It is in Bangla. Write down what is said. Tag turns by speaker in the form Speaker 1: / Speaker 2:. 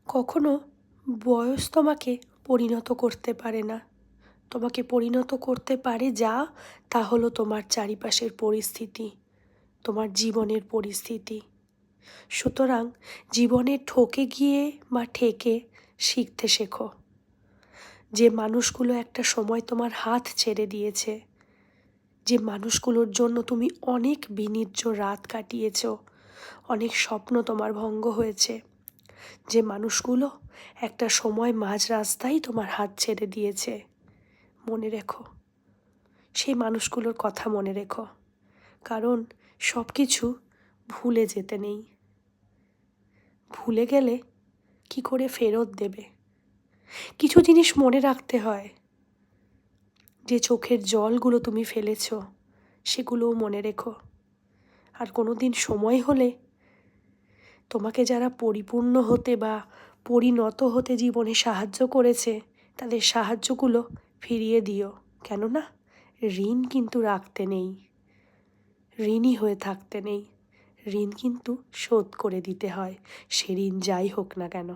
Speaker 1: কখনো বয়স তোমাকে পরিণত করতে পারে না। তোমাকে পরিণত করতে পারে যা, তা হলো তোমার চারিপাশের পরিস্থিতি, তোমার জীবনের পরিস্থিতি। সুতরাং জীবনে ঠকে গিয়ে বা ঠেকে শিখতে শেখো। যে মানুষগুলো একটা সময় তোমার হাত ছেড়ে দিয়েছে, যে মানুষগুলোর জন্য তুমি অনেক বিনির্জ রাত কাটিয়েছ, অনেক স্বপ্ন তোমার ভঙ্গ হয়েছে, যে মানুষগুলো একটা সময় মাঝ রাস্তায় তোমার হাত ছেড়ে দিয়েছে, মনে রেখো, সেই মানুষগুলোর কথা মনে রেখো। কারণ সব কিছু ভুলে যেতে নেই। ভুলে গেলে কি করে ফেরত দেবে? কিছু জিনিস মনে রাখতে হয়। যে চোখের জলগুলো তুমি ফেলেছ, সেগুলোও মনে রেখো। আর কোনো দিন সময় হলে তোমাকে যারা পরিপূর্ণ হতে বা পরিণত হতে জীবনে সাহায্য করেছে, তাদের সাহায্যগুলো ফিরিয়ে দিও। কেননা ঋণ কিন্তু রাখতে নেই, ঋণী হয়ে থাকতে নেই। ঋণ কিন্তু শোধ করে দিতে হয়, সে ঋণ যাই হোক না কেন।